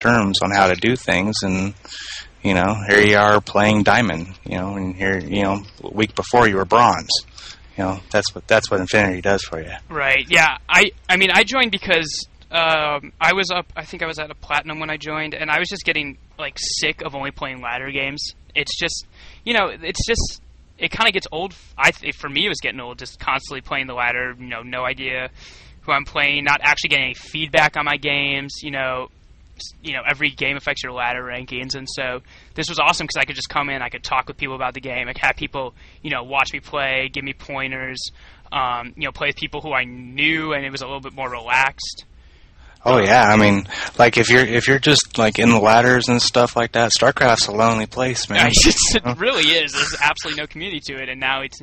terms on how to do things, and here you are playing Diamond, and here, a week before you were Bronze. That's what Infinity does for you. Right. Yeah. I mean, I joined because I was up. I think I was at a Platinum when I joined, and I was just getting like sick of only playing ladder games. It's just, it kind of gets old. For me, it was getting old, just constantly playing the ladder. No idea who I'm playing, not actually getting any feedback on my games. Every game affects your ladder rankings, and so this was awesome because I could just come in, I could talk with people about the game, I could have people, watch me play, give me pointers, play with people who I knew, and it was a little bit more relaxed. Oh yeah, I mean, like if you're just like in the ladders and stuff like that, StarCraft's a lonely place, man. It really is. There's absolutely no community to it, and now it's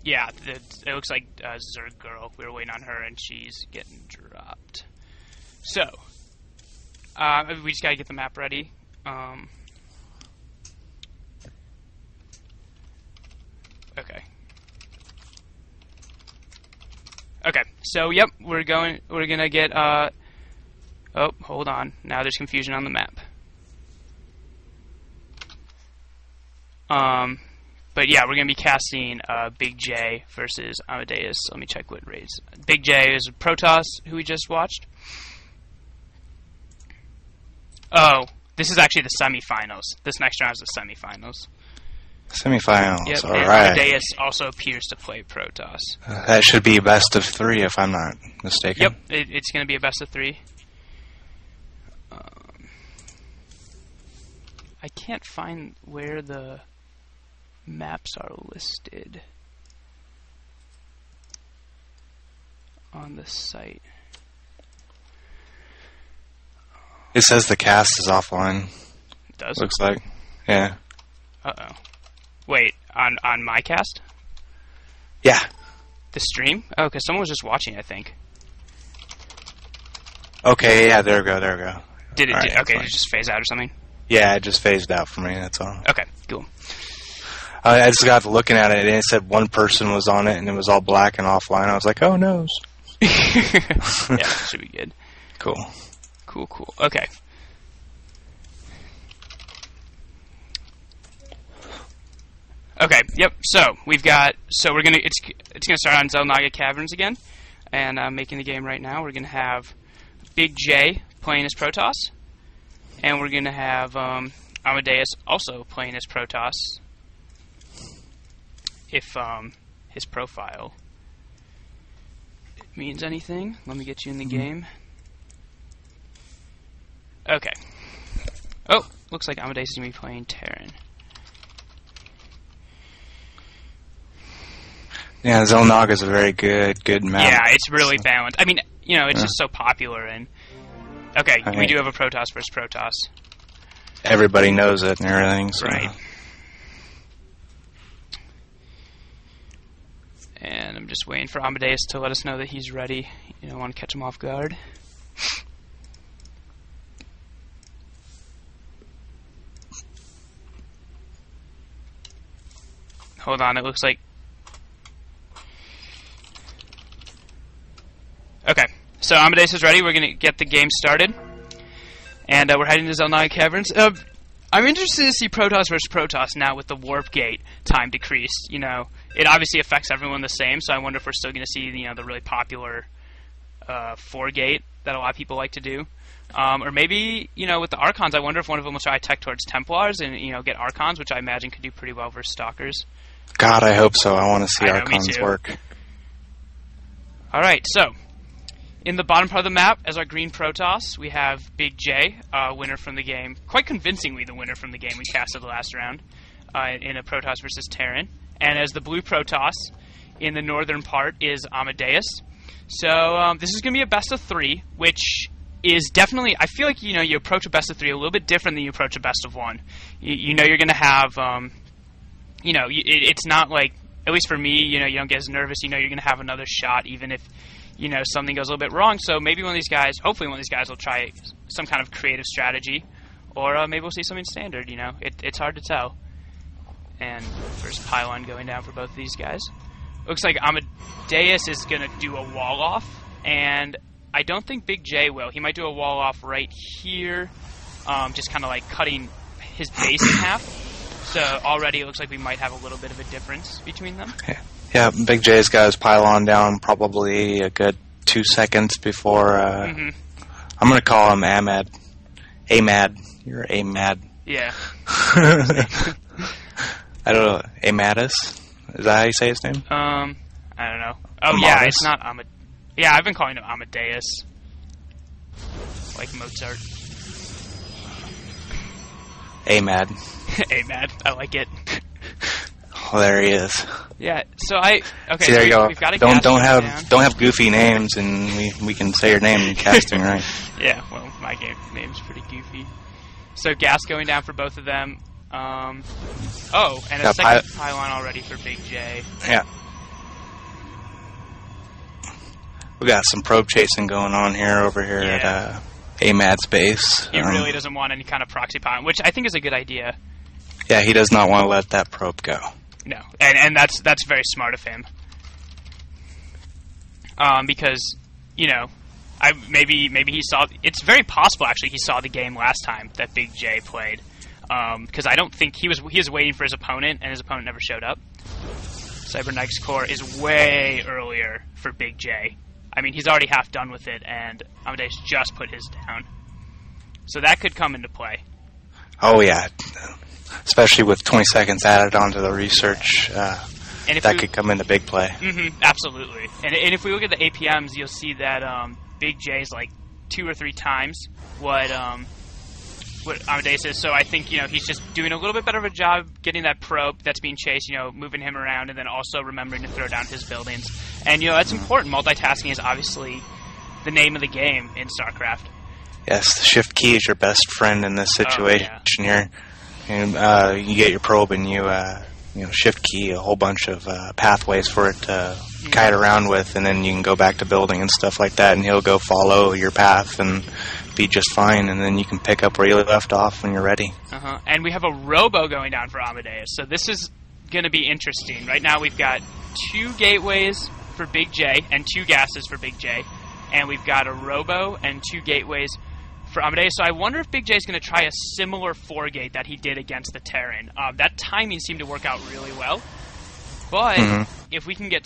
yeah, it looks like Zerg Girl. We were waiting on her, and she's getting dropped. So, we just gotta get the map ready. Okay. Okay. So, yep, we're gonna get. Oh, hold on. Now there's confusion on the map. But yeah, we're going to be casting Big J versus Amadeus. Let me check what raids. Big J is Protoss, who we just watched. Oh, this is actually the semifinals. This next round is the semifinals. Semifinals, yep, alright. Amadeus also appears to play Protoss. That should be best of 3 if I'm not mistaken. Yep, it's going to be a best of 3. I can't find where the maps are listed on the site. It says the cast is offline. It does? Looks like. Yeah. Uh-oh. Wait, on my cast? Yeah. The stream? Oh, because someone was just watching, I think. Okay, yeah, there we go. Did it? Right, did it just phase out or something? Yeah, it just phased out for me, that's all. Okay, cool. I just got looking at it, and it said one person was on it, and it was all black and offline. I was like, oh, no. Yeah, should be good. Cool. Cool. Okay. Okay, yep, so we've got, it's gonna start on Xel'Naga Caverns again, and I'm making the game right now. We're gonna have Big J playing as Protoss, and we're gonna have Amadeus also playing as Protoss, if his profile means anything. Let me get you in the game. Okay. Oh, looks like Amadeus is gonna be playing Terran. Yeah, Xel'Naga is a very good map. Yeah, it's really balanced. I mean, it's just so popular. And okay, we do have a Protoss versus Protoss. Everybody knows it and everything. So. Right. And I'm just waiting for Amadeus to let us know that he's ready. I want to catch him off guard. Hold on, it looks like... Okay, so Amadeus is ready. We're going to get the game started. And we're heading to Xel'Naga Caverns. I'm interested to see Protoss versus Protoss now with the warp gate time decreased. It obviously affects everyone the same, so I wonder if we're still going to see the really popular 4 gate that a lot of people like to do. Or maybe, with the Archons, I wonder if one of them will try to tech towards Templars and, get Archons, which I imagine could do pretty well versus Stalkers. God, I hope so. I want to see Archons work. Alright, so, in the bottom part of the map, as our green Protoss, we have Big J, winner from the game. Quite convincingly the winner from the game we casted the last round, in a Protoss versus Terran. And as the blue Protoss, in the northern part, is Amadeus. So, this is going to be a best of 3, which is definitely, I feel like, you approach a best of 3 a little bit different than you approach a best of 1. You're going to have, it's not like, at least for me, you don't get as nervous, you're going to have another shot, even if, something goes a little bit wrong. So maybe one of these guys, hopefully one of these guys will try some kind of creative strategy, or maybe we'll see something standard, it's hard to tell. And first pylon going down for both of these guys. Looks like Amadeus is going to do a wall off, and I don't think Big J will. He might do a wall off right here, just kind of like cutting his base in half. So already it looks like we might have a little bit of a difference between them. Yeah, Big J's got his pylon down probably a good 2 seconds before. I'm going to call him Ahmad. Ahmad. You're Ahmad. Yeah. I don't know. Amadis? Is that how you say his name? I don't know. Oh, Amadeus? yeah, it's not Amadeus. Yeah, I've been calling him Amadeus. Like Mozart. Ahmad. Ahmad. I like it. Oh, there he is. Yeah, so okay. See, there you go. We've got a Don't down. have goofy names, and we can say your name in casting, right? Yeah, well, my name's pretty goofy. So gas going down for both of them. And a second pylon already for Big J. Yeah. We got some probe chasing going on over here at Ahmad's base. He really doesn't want any kind of proxy pylon, which I think is a good idea. Yeah, he does not want to let that probe go. No, and that's very smart of him. Because, maybe he saw. It's very possible actually he saw the game last time that Big J played. Because I don't think he was waiting for his opponent, and his opponent never showed up. Cybernetics Core is way earlier for Big J. I mean, he's already half done with it, and Amadeus just put his down. So that could come into play. Oh, yeah. Especially with 20 seconds added onto the research, that could come into big play. Absolutely. And if we look at the APMs, you'll see that Big J's like 2 or 3 times what Amadeus is. So I think, he's just doing a little bit better of a job getting that probe that's being chased, moving him around, and then also remembering to throw down his buildings. And, that's important. Multitasking is obviously the name of the game in StarCraft. Yes, the shift key is your best friend in this situation here. And you get your probe and you shift key a whole bunch of pathways for it to kite around with, and then you can go back to building and stuff like that, and he'll go follow your path and be just fine, and then you can pick up where you left off when you're ready. And we have a robo going down for Amadeus, so this is going to be interesting. Right now we've got 2 gateways for Big J and 2 gases for Big J, and we've got a robo and 2 gateways for Amadeus. So I wonder if Big J is going to try a similar 4-gate that he did against the Terran. That timing seemed to work out really well, but if we can get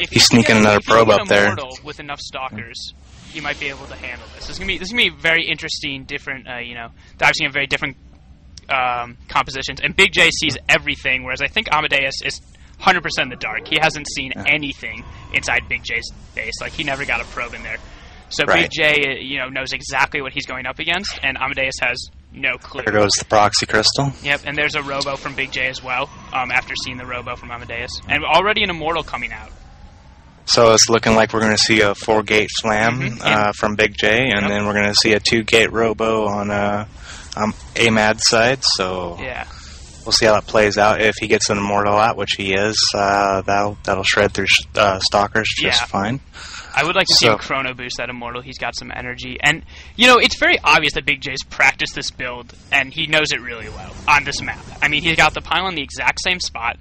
he's sneaking another probe up there with enough stalkers, he might be able to handle this. This is gonna be very interesting, different. They're actually have very different compositions, and Big J sees everything, whereas I think Amadeus is 100% in the dark. He hasn't seen anything inside Big J's base. Like, he never got a probe in there. So Big J, knows exactly what he's going up against, and Amadeus has no clue. There goes the proxy crystal. Yep, and there's a robo from Big J as well, after seeing the robo from Amadeus. And already an Immortal coming out. So it's looking like we're going to see a 4-gate slam from Big J, and then we're going to see a 2-gate robo on Ahmad's side. So we'll see how that plays out. If he gets an Immortal out, which he is, that'll shred through stalkers just fine. I would like to see him chrono boost that Immortal. He's got some energy. And, it's very obvious that Big J's practiced this build, and he knows it really well on this map. I mean, he's got the pylon in the exact same spot.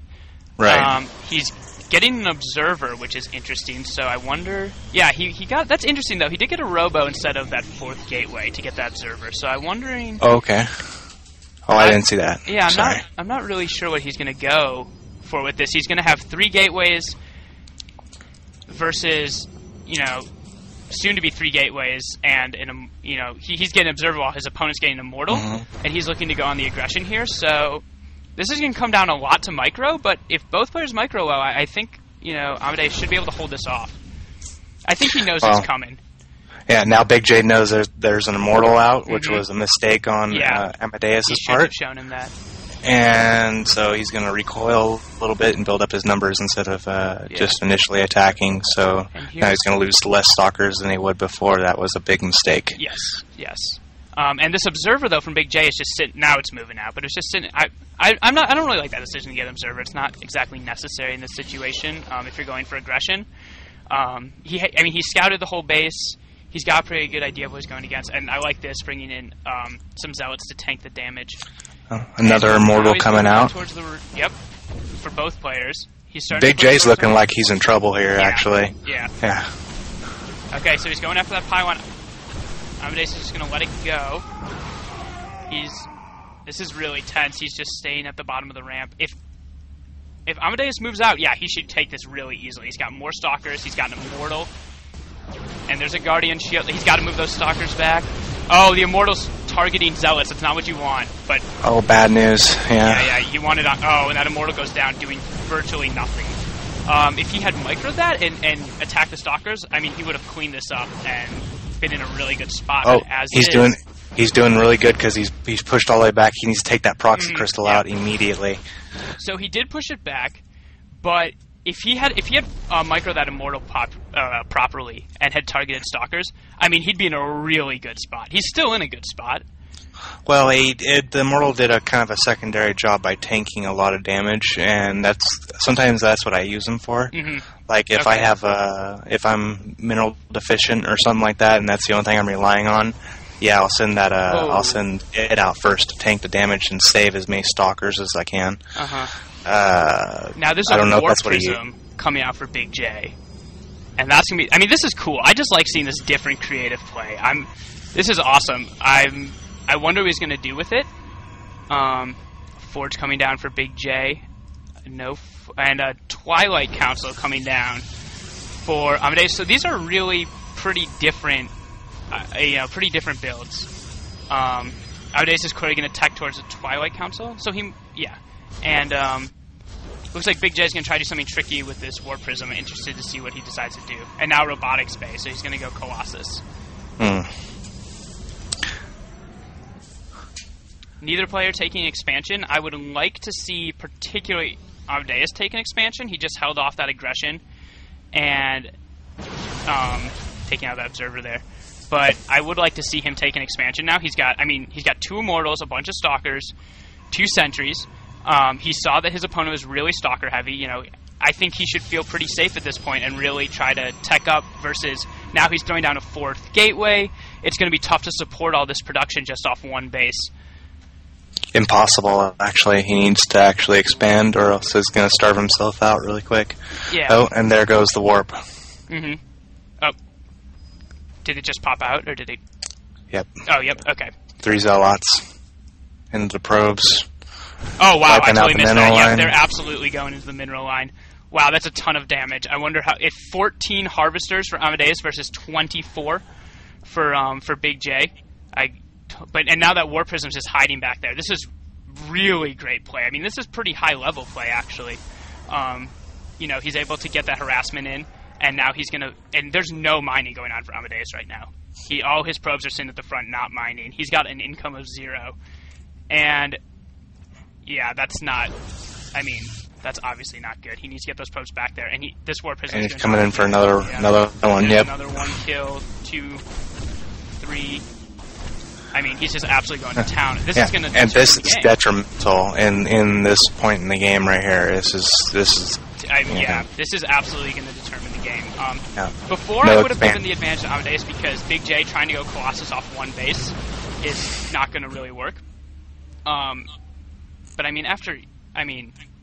Right. He's getting an Observer, which is interesting. So I wonder... Yeah, he got... That's interesting, though. He did get a robo instead of that 4th gateway to get that Observer. So I'm wondering... Oh, okay. Oh, I didn't see that. Yeah, I'm not really sure what he's going to go for with this. He's going to have 3 gateways versus... soon to be 3 gateways, and he's getting Observer while his opponent's getting Immortal, and he's looking to go on the aggression here. So this is going to come down a lot to micro, but if both players micro well, I think Amadeus should be able to hold this off. I think he knows it's coming. Yeah, now Big J knows there's an Immortal out, which was a mistake on Amadeus' part. He should have shown him that. And so he's going to recoil a little bit and build up his numbers instead of just initially attacking. So now he's going to lose less stalkers than he would before. That was a big mistake. Yes. And this Observer, though, from Big J is just sitting. Now it's moving out, but it's just sitting. I don't really like that decision to get Observer. It's not exactly necessary in this situation if you're going for aggression. He scouted the whole base. He's got a pretty good idea of what he's going against, and I like this, bringing in some Zealots to tank the damage. Another Immortal coming out. For both players. He's Big J's looking like he's in trouble here, actually. Yeah. Okay, so he's going after that pylon. Amadeus is just going to let it go. This is really tense. He's just staying at the bottom of the ramp. If Amadeus moves out, yeah, he should take this really easily. He's got more Stalkers. He's got an Immortal. And there's a Guardian Shield. He's got to move those Stalkers back. Oh, the Immortal's targeting Zealots. That's not what you want. But oh, bad news. Yeah, you want it on. Oh, and that Immortal goes down doing virtually nothing. If he had microed that and attacked the Stalkers, I mean, he would have cleaned this up and been in a really good spot. Oh, as he's doing really good because he's pushed all the way back. He needs to take that Proxy Crystal out immediately. So he did push it back, but if he had microed that Immortal properly and had targeted Stalkers, I mean, he'd be in a really good spot. He's still in a good spot. Well, the Immortal did a kind of a secondary job by tanking a lot of damage, and sometimes that's what I use him for. Mm-hmm. Like if I have if I'm mineral deficient or something like that, and that's the only thing I'm relying on, yeah, I'll send that. I'll send it out first to tank the damage and save as many Stalkers as I can. Now there's a War Prism coming out for Big J, and that's gonna be. I mean, this is cool. I just like seeing this different creative play. This is awesome. I wonder what he's gonna do with it. Forge coming down for Big J. And a Twilight Council coming down for Amadeus. So these are really pretty different, pretty different builds. Amadeus is clearly going to tech towards the Twilight Council. So and looks like Big J is going to try to do something tricky with this War Prism. I'm interested to see what he decides to do. And now Robotic Space, so he's going to go Colossus. Neither player taking expansion. I would like to see particularly Amadeus take an expansion. He just held off that aggression and taking out that observer there. But I would like to see him take an expansion now. He's got 2 Immortals, a bunch of Stalkers, 2 Sentries. He saw that his opponent was really Stalker heavy. You know, I think he should feel pretty safe at this point and really try to tech up versus now he's throwing down a 4th gateway. It's going to be tough to support all this production just off one base. Impossible, actually. He needs to actually expand or else he's going to starve himself out really quick. Yeah. Oh, and there goes the warp. Mm-hmm. Oh. Did it just pop out, or did it... Yep. Oh, yep, okay. 3 Zealots into the probes. Oh, wow, I totally missed that. Line. Yep, they're absolutely going into the mineral line. Wow, that's a ton of damage. I wonder how... If 14 Harvesters for Amadeus versus 24 for Big J. And now that War Prism's just hiding back there. This is really great play. I mean, this is pretty high-level play, actually. You know, he's able to get that harassment in, and now he's going to... And there's no mining going on for Amadeus right now. All his probes are sitting at the front, not mining. He's got an income of 0. And, yeah, that's not... I mean, that's obviously not good. He needs to get those probes back there. And this War Prism... And he's coming in for another one, yep. Another 1 kill, 2, 3... I mean, he's just absolutely going to town. This is going to this is detrimental in this point in the game right here. This is absolutely going to determine the game. Before I would have given the advantage to Amadeus because Big J trying to go Colossus off one base is not going to really work. But I mean,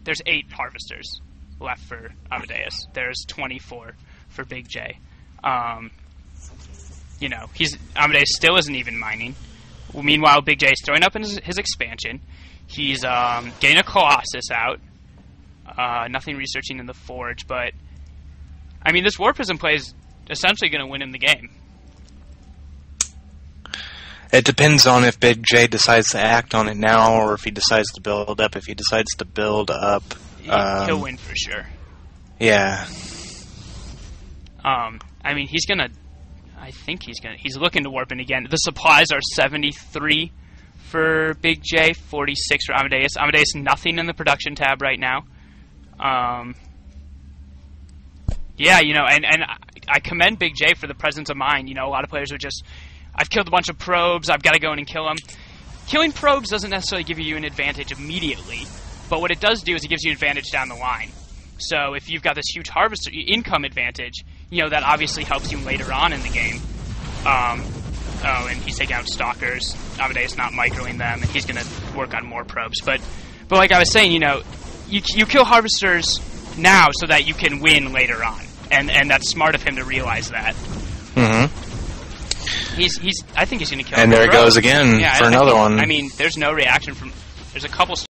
there's 8 Harvesters left for Amadeus. There's 24 for Big J. You know, Amadeus still isn't even mining. Meanwhile, Big J is throwing up in his expansion. He's getting a Colossus out. Nothing researching in the Forge, but I mean, this War Prism play is essentially going to win him the game. It depends on if Big J decides to act on it now or if he decides to build up. If he decides to build up... he'll win for sure. Yeah. I mean, he's going to... I think he's looking to warp in again. The supplies are 73 for Big J, 46 for Amadeus. Amadeus, nothing in the production tab right now. Yeah, you know, and I commend Big J for the presence of mind. You know, a lot of players are just, I've killed a bunch of probes, I've got to go in and kill them. Killing probes doesn't necessarily give you an advantage immediately, but what it does do is it gives you an advantage down the line. So if you've got this huge harvester income advantage, you know, that obviously helps you later on in the game. And he's taking out Stalkers. Amadeus not microing them, and he's going to work on more probes. But like I was saying, you know, you kill Harvesters now so that you can win later on. And that's smart of him to realize that. He's. I think he's going to kill. And him there it goes again for another one. I mean, there's no reaction from. There's a couple